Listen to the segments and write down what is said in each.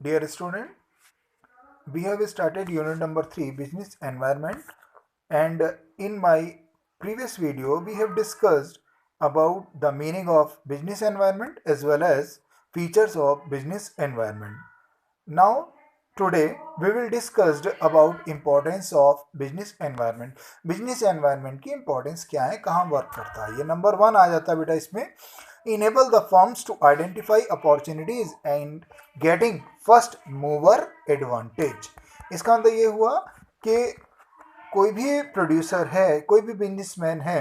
Dear student, we have started unit number 3 business environment, and in my previous video we have discussed about the meaning of business environment as well as features of business environment. Now today we will discuss about importance of business environment. Business environment की importance क्या है, कहाँ work करता है, ये number 1 आ जाता है बेटा इसमें. Enable the firms to identify opportunities and getting first mover advantage. इसका मतलब ये हुआ कि कोई भी प्रोड्यूसर है, कोई भी बिजनेसमैन है,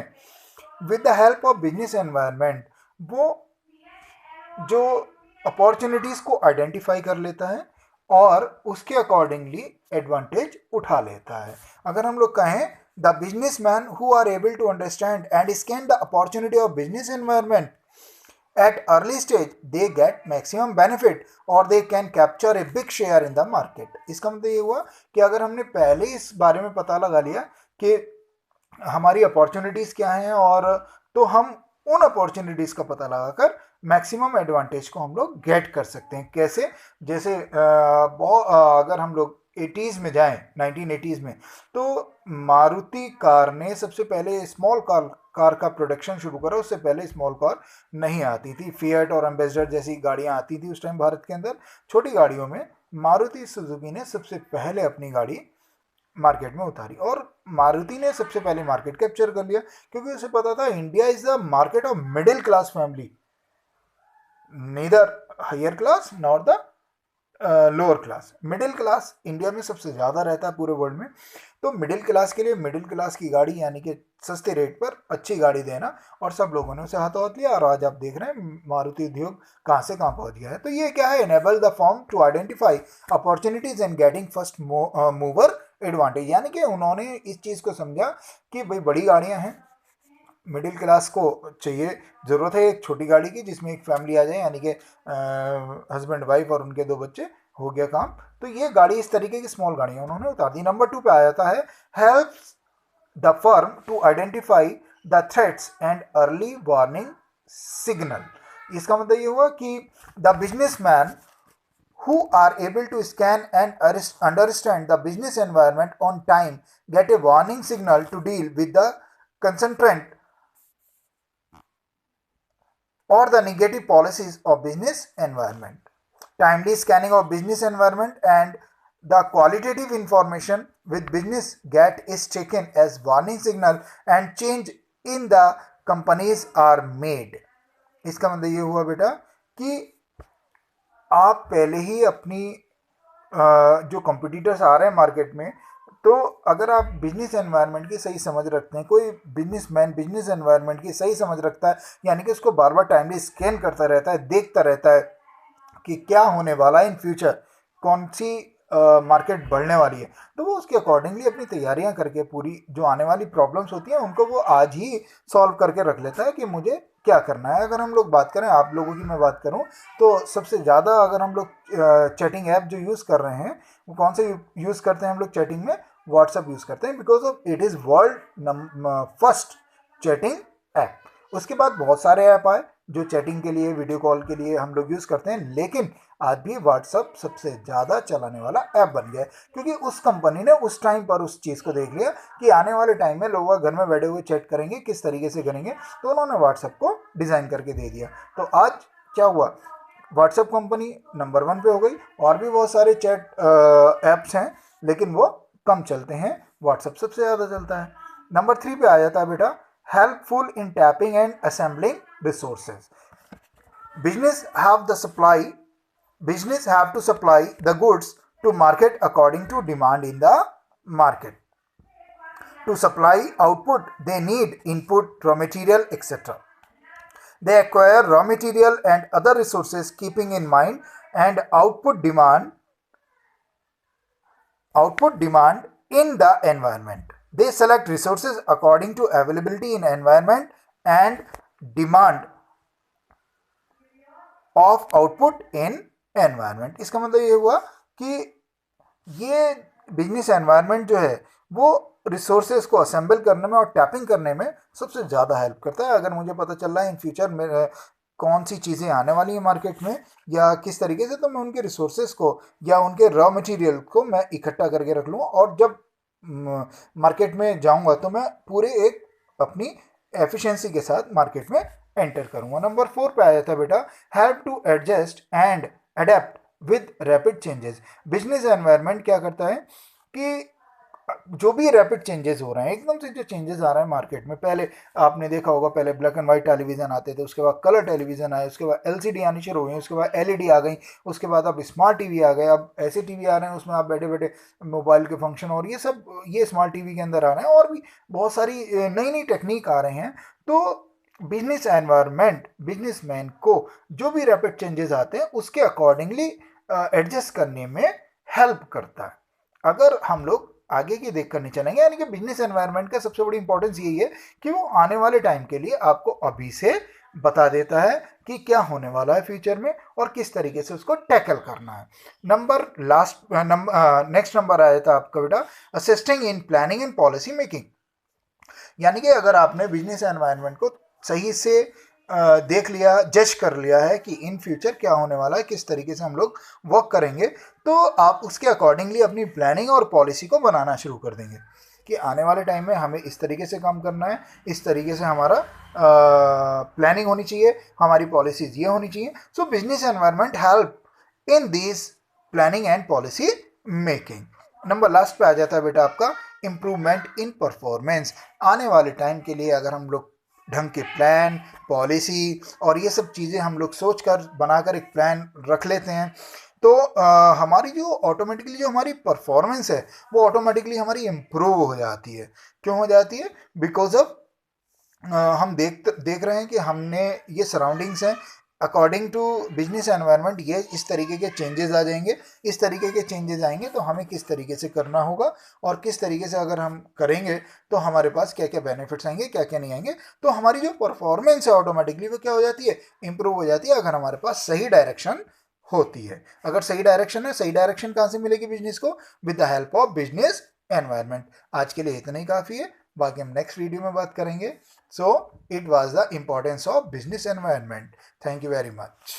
with the help of business environment वो जो अपॉर्चुनिटीज़ को आइडेंटिफाई कर लेता है और उसके अकॉर्डिंगली एडवांटेज उठा लेता है. अगर हम लोग कहें the businessman who are able to understand and scan the opportunity of business environment at early stage they get maximum benefit or they can capture a big share in the market. इसका मतलब ये हुआ कि अगर हमने पहले इस बारे में पता लगा लिया कि हमारी अपॉर्चुनिटीज़ क्या हैं, और तो हम उन अपॉर्चुनिटीज़ का पता लगाकर मैक्सिमम एडवांटेज को हम लोग गेट कर सकते हैं. कैसे? जैसे अगर हम लोग 80s में जाएं, 1980s में, तो मारुति कार ने सबसे पहले स्मॉल कार का प्रोडक्शन शुरू करा. उससे पहले स्मॉल कार नहीं आती थी. फिएट और एम्बेसडर जैसी गाड़ियां आती थी उस टाइम भारत के अंदर. छोटी गाड़ियों में मारुति सुजुकी ने सबसे पहले अपनी गाड़ी मार्केट में उतारी और मारुति ने सबसे पहले मार्केट कैप्चर कर लिया, क्योंकि उसे पता था India is the market of middle class family, neither higher class nor the lower class. Middle class India में सबसे ज़्यादा रहता है पूरे वर्ल्ड में. तो मिडिल क्लास के लिए मिडिल क्लास की गाड़ी यानी कि सस्ते रेट पर अच्छी गाड़ी देना, और सब लोगों ने उसे हाथों हाथ लिया. और आज आप देख रहे हैं मारुति उद्योग कहाँ से कहाँ पहुँच गया है. तो ये क्या है? Enable the firm to identify opportunities and getting first mover advantage. यानी कि उन्होंने इस चीज़ को समझा कि भाई बड़ी गाड़ियाँ हैं, मिडिल क्लास को चाहिए, ज़रूरत है एक छोटी गाड़ी की जिसमें एक फैमिली आ जाए, यानी कि हस्बैंड वाइफ और उनके 2 बच्चे, हो गया काम. तो ये गाड़ी इस तरीके की स्मॉल गाड़ियाँ उन्होंने उतार दी. नंबर 2 पे आ जाता है helps the firm to identify the threats and early warning signal. इसका मतलब ये हुआ कि the businessman who are able to scan and understand the business environment on time get a warning signal to deal with the concentrant or the negative policies of business environment. Timely scanning of business environment and the qualitative information with business get is taken as warning signal and change in the companies are made. इसका मतलब ये हुआ बेटा कि आप पहले ही अपनी जो कंपटीटर्स आ रहे हैं मार्केट में, तो अगर आप बिजनेस एनवायरनमेंट की सही समझ रखते हैं, कोई बिजनेसमैन बिजनेस एनवायरनमेंट की सही समझ रखता है, यानी कि उसको बार बार टाइमली स्कैन करता रहता है, देखता रहता है कि क्या होने वाला है इन फ्यूचर, कौन सी मार्केट बढ़ने वाली है, तो वो उसके अकॉर्डिंगली अपनी तैयारियां करके पूरी जो आने वाली प्रॉब्लम्स होती हैं उनको वो आज ही सॉल्व करके रख लेता है कि मुझे क्या करना है. अगर हम लोग बात करें, आप लोगों की मैं बात करूं, तो सबसे ज़्यादा अगर हम लोग चैटिंग ऐप जो यूज़ कर रहे हैं वो कौन से यूज़ करते हैं हम लोग चैटिंग में? व्हाट्सअप यूज़ करते हैं, because of it is world first chatting app. उसके बाद बहुत सारे ऐप आए जो चैटिंग के लिए, वीडियो कॉल के लिए हम लोग यूज़ करते हैं, लेकिन आज भी व्हाट्सअप सबसे ज़्यादा चलाने वाला ऐप बन गया है, क्योंकि उस कंपनी ने उस टाइम पर उस चीज़ को देख लिया कि आने वाले टाइम में लोग घर में बैठे हुए चैट करेंगे, किस तरीके से करेंगे, तो उन्होंने व्हाट्सअप को डिज़ाइन करके दे दिया. तो आज क्या हुआ? व्हाट्सअप कंपनी नंबर 1 पे हो गई. और भी बहुत सारे चैट ऐप्स हैं, लेकिन वो कम चलते हैं, व्हाट्सअप सबसे ज़्यादा चलता है. नंबर 3 पे आ जाता है बेटा helpful in tapping and assembling resources. Business have the supply. Business have to supply the goods to market according to demand in the market. To supply output, they need input, raw material, etc. They acquire raw material and other resources keeping in mind and output demand in the environment. They select resources according to availability in environment and demand of output in environment. इसका मतलब ये हुआ कि ये business environment जो है वो resources को असेंबल करने में और टैपिंग करने में सबसे ज़्यादा हेल्प करता है. अगर मुझे पता चल रहा है इन फ्यूचर कौन सी चीज़ें आने वाली हैं मार्केट में या किस तरीके से, तो मैं उनके रिसोर्सेज को या उनके रॉ मटेरियल को मैं इकट्ठा करके रख लूँ, और जब मार्केट में जाऊंगा तो मैं पूरे एक अपनी एफिशिएंसी के साथ मार्केट में एंटर करूंगा। नंबर 4 पे आया था बेटा, have to adjust and adapt with rapid changes. Business environment क्या करता है कि जो भी रैपिड चेंजेस हो रहे हैं, एकदम से जो चेंजेस आ रहे हैं मार्केट में, पहले आपने देखा होगा, पहले ब्लैक एंड वाइट टेलीविज़न आते थे, उसके बाद कलर टेलीविज़न आए, उसके बाद एलसीडी आनी शुरू हुई, उसके बाद एलईडी आ गई, उसके बाद अब स्मार्ट टीवी आ गए, अब ऐसे टीवी आ रहे हैं उसमें आप बैठे बैठे मोबाइल के फंक्शन, और ये सब ये स्मार्ट टीवी के अंदर आ रहे हैं, और भी बहुत सारी नई नई टेक्निक आ रहे हैं। तो बिजनेस एनवायरनमेंट बिजनेसमैन को जो भी रैपिड चेंजेस आते हैं उसके अकॉर्डिंगली एडजस्ट करने में हेल्प करता है। अगर हम लोग आगे की देख कर नहीं चलेंगे, यानी कि बिजनेस एनवायरनमेंट का सबसे बड़ी इंपॉर्टेंस यही है कि वो आने वाले टाइम के लिए आपको अभी से बता देता है कि क्या होने वाला है फ्यूचर में और किस तरीके से उसको टैकल करना है। नेक्स्ट नंबर आया था आपका बेटा, assisting in planning and policy making. यानी कि अगर आपने बिजनेस एनवायरनमेंट को सही से देख लिया, जज कर लिया है कि इन फ्यूचर क्या होने वाला है, किस तरीके से हम लोग वर्क करेंगे, तो आप उसके अकॉर्डिंगली अपनी प्लानिंग और पॉलिसी को बनाना शुरू कर देंगे कि आने वाले टाइम में हमें इस तरीके से काम करना है, इस तरीके से हमारा प्लानिंग होनी चाहिए, हमारी पॉलिसीज ये होनी चाहिए। सो business environment help in this planning and policy making. Number last पे आ जाता है बेटा आपका, इम्प्रूवमेंट इन परफॉर्मेंस। आने वाले टाइम के लिए अगर हम लोग ढंग के प्लान, पॉलिसी और ये सब चीज़ें हम लोग सोच कर बनाकर एक प्लान रख लेते हैं, तो हमारी जो ऑटोमेटिकली जो हमारी परफॉर्मेंस है वो ऑटोमेटिकली हमारी इम्प्रूव हो जाती है। क्यों हो जाती है? बिकॉज ऑफ हम देख रहे हैं कि हमने ये सराउंडिंग्स हैं, अकॉर्डिंग टू बिजनेस एनवायरनमेंट ये इस तरीके के चेंजेस आ जाएंगे, इस तरीके के चेंजेस आएंगे, तो हमें किस तरीके से करना होगा और किस तरीके से अगर हम करेंगे तो हमारे पास क्या क्या बेनिफिट्स आएंगे, क्या क्या नहीं आएंगे। तो हमारी जो परफॉर्मेंस है ऑटोमेटिकली वो क्या हो जाती है, इंप्रूव हो जाती है, अगर हमारे पास सही डायरेक्शन होती है। अगर सही डायरेक्शन है, सही डायरेक्शन कहाँ से मिलेगी बिजनेस को? With the help of business environment. आज के लिए इतना ही काफ़ी है, बाकी हम नेक्स्ट वीडियो में बात करेंगे। So it was the importance of business environment. Thank you very much.